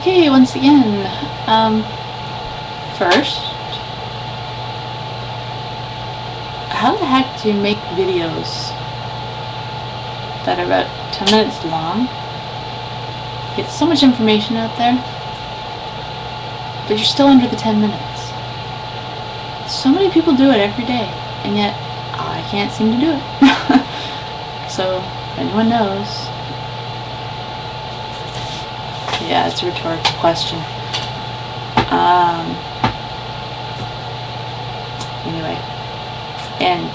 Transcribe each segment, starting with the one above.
Okay, once again, first, how the heck do you make videos that are about 10 minutes long? Get so much information out there, but you're still under the 10 minutes. So many people do it every day, and yet I can't seem to do it. So, if anyone knows. Yeah, it's a rhetorical question. Anyway, and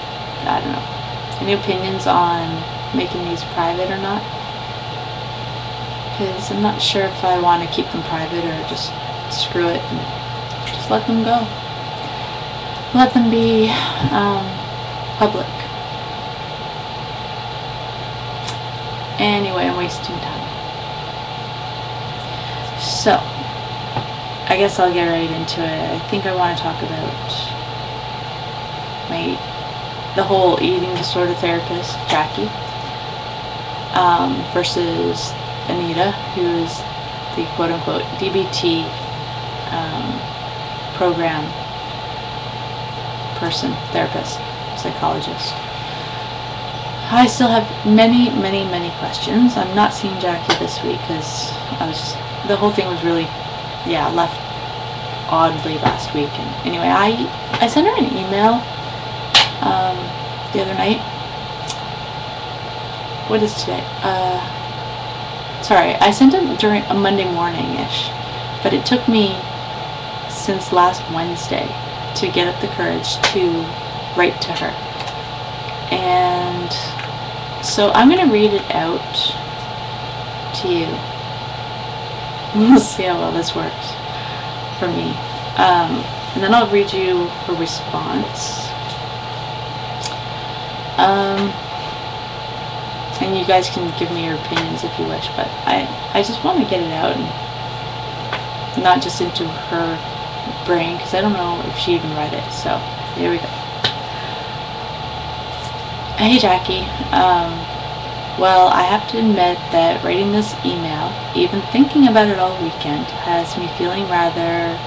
I don't know. Any opinions on making these private or not? Because I'm not sure if I want to keep them private or just screw it and just let them go. Let them be public. Anyway, I'm wasting time. So, I guess I'll get right into it. I think I want to talk about the whole eating disorder therapist, Jackie, versus Anita, who is the quote-unquote DBT program person, therapist, psychologist. I still have many questions. I'm not seeing Jackie this week because the whole thing was really, left oddly last week. And anyway, I sent her an email the other night. What is today? Sorry, I sent it during a Monday morning-ish, but it took me since last Wednesday to get up the courage to write to her. And so I'm going to read it out to you. We'll see how well this works for me. And then I'll read you her response. And you guys can give me your opinions if you wish, but I just want to get it out and not just into her brain, because I don't know if she even read it. So here we go. Hey Jackie, well, I have to admit that writing this email, even thinking about it all weekend, has me feeling rather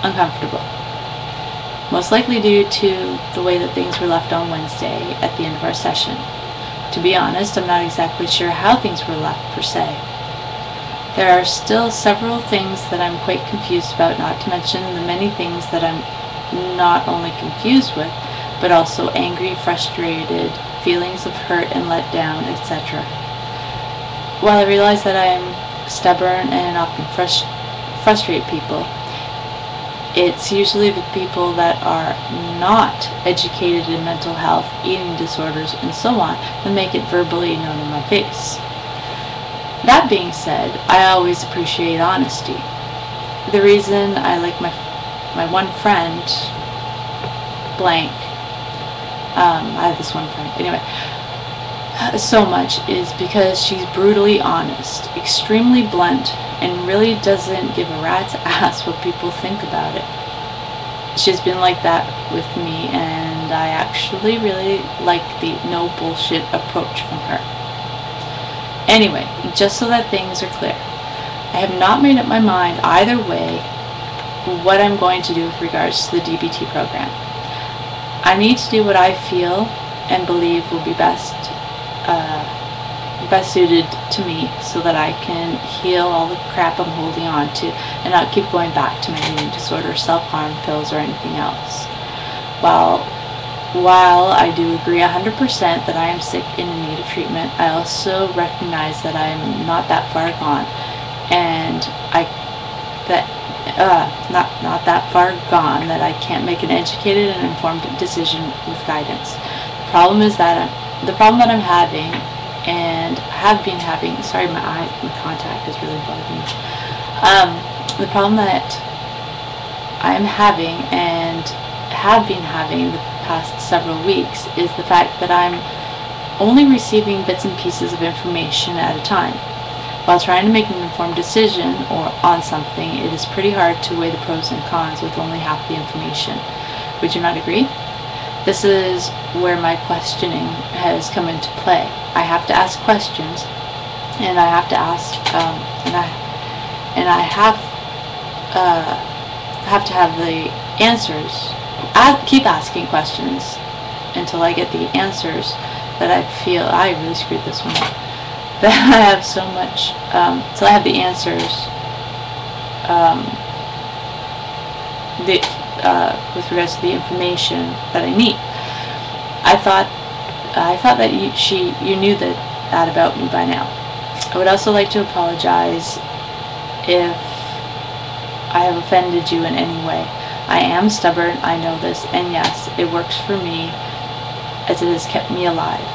uncomfortable. Most likely due to the way that things were left on Wednesday at the end of our session. To be honest, I'm not exactly sure how things were left per se. There are still several things that I'm quite confused about, not to mention the many things that I'm not only confused with, but also angry, frustrated, feelings of hurt and let down, etc. While I realize that I am stubborn and often frustrate people, it's usually the people that are not educated in mental health, eating disorders, and so on that make it verbally known in my face. That being said, I always appreciate honesty. The reason I like my one friend, blank, I have this one friend, anyway, so much is because she's brutally honest, extremely blunt, and really doesn't give a rat's ass what people think about it. She's been like that with me, and I actually really like the no bullshit approach from her. Anyway, just so that things are clear, I have not made up my mind either way what I'm going to do with regards to the DBT program. I need to do what I feel and believe will be best suited to me, so that I can heal all the crap I'm holding on to and not keep going back to my eating disorder, self-harm, pills, or anything else. While I do agree 100% that I am sick and in need of treatment, I also recognize that I am not that far gone, and not that far gone that I can't make an educated and informed decision with guidance. The problem that I'm having and have been having, sorry, my contact is really bugging me. The problem that I'm having and have been having the past several weeks is the fact that I'm only receiving bits and pieces of information at a time. While trying to make an informed decision on something, it is pretty hard to weigh the pros and cons with only half the information. Would you not agree? This is where my questioning has come into play. I have to ask questions, and I have to ask, and I have to have the answers. I keep asking questions until I get the answers that I feel I really screwed this one up. That I have so much, till I have the answers with regards to the information that I need. I thought that you knew that about me by now. I would also like to apologize if I have offended you in any way. I am stubborn, I know this, and yes, it works for me as it has kept me alive.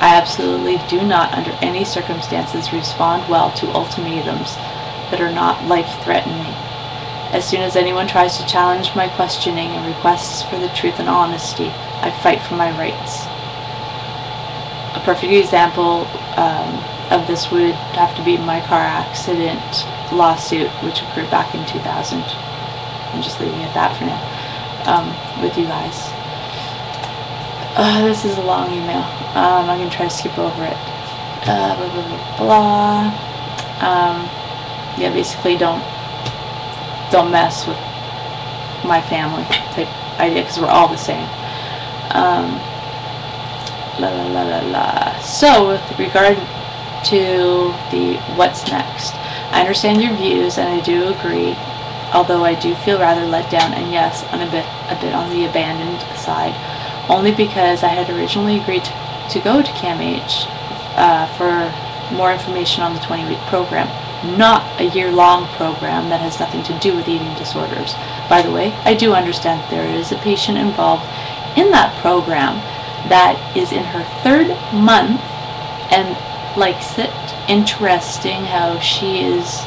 I absolutely do not, under any circumstances, respond well to ultimatums that are not life-threatening. As soon as anyone tries to challenge my questioning and requests for the truth and honesty, I fight for my rights. A perfect example of this would have to be my car accident lawsuit, which occurred back in 2000. I'm just leaving it at that for now, with you guys. This is a long email. I'm going to try to skip over it. Blah, blah, blah, blah. Yeah, basically don't mess with my family type idea, because we're all the same. La la la la la. So, with regard to the what's next, I understand your views and I do agree, although I do feel rather let down, and yes, a bit on the abandoned side, only because I had originally agreed to go to CAMH for more information on the 20-week program, not a year-long program that has nothing to do with eating disorders. By the way, I do understand that there is a patient involved in that program that is in her 3rd month and likes it. Interesting how she is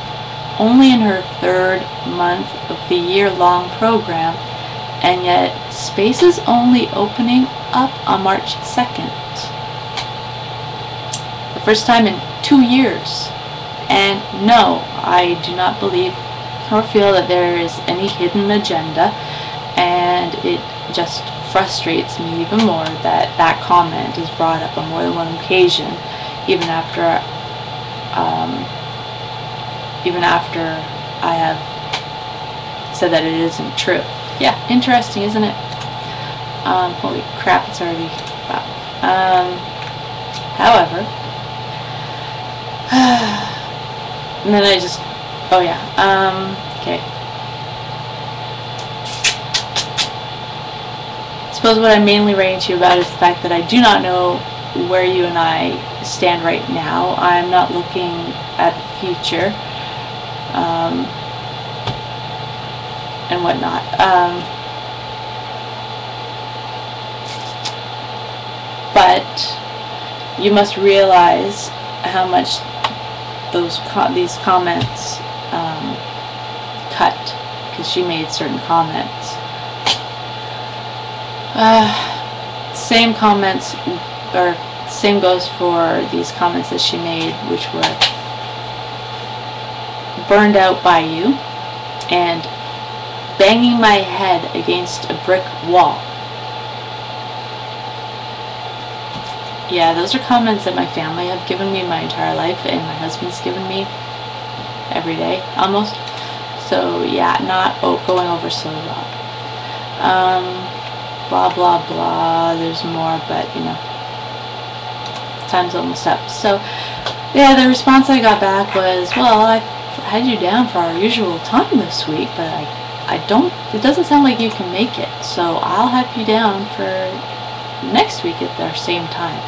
only in her 3rd month of the year-long program, and yet space is only opening up on March 2nd. The first time in 2 years. And no, I do not believe or feel that there is any hidden agenda, and it just frustrates me even more that that comment is brought up on more than one occasion, even after I have said that it isn't true. Yeah, interesting, isn't it? Holy crap, it's already wow. However, and then I just, oh yeah, okay. I suppose what I'm mainly writing to you about is the fact that I do not know where you and I stand right now. I'm not looking at the future, and whatnot. But you must realize how much these comments cut, because she made certain comments. Same comments, or same goes for these comments that she made, which were burned out by you and banging my head against a brick wall. Yeah, those are comments that my family have given me my entire life, and my husband's given me every day, almost. So, yeah, not going over so well. Blah, blah, blah. There's more, but, you know, time's almost up. So, yeah, the response I got back was, well, I had you down for our usual time this week, but it doesn't sound like you can make it. So, I'll have you down for next week at our same time.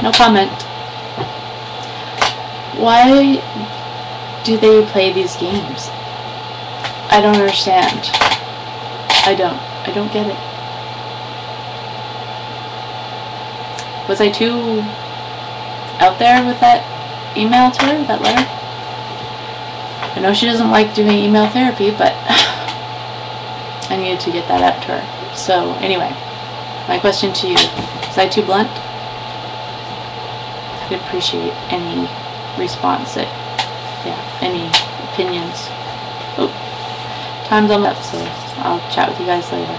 No comment. Why do they play these games? I don't understand. I don't get it. Was I too out there with that email to her, that letter? I know she doesn't like doing email therapy, but I needed to get that out to her. So anyway, my question to you, was I too blunt? I'd appreciate any response, any opinions. Oh, time's almost up, so I'll chat with you guys later.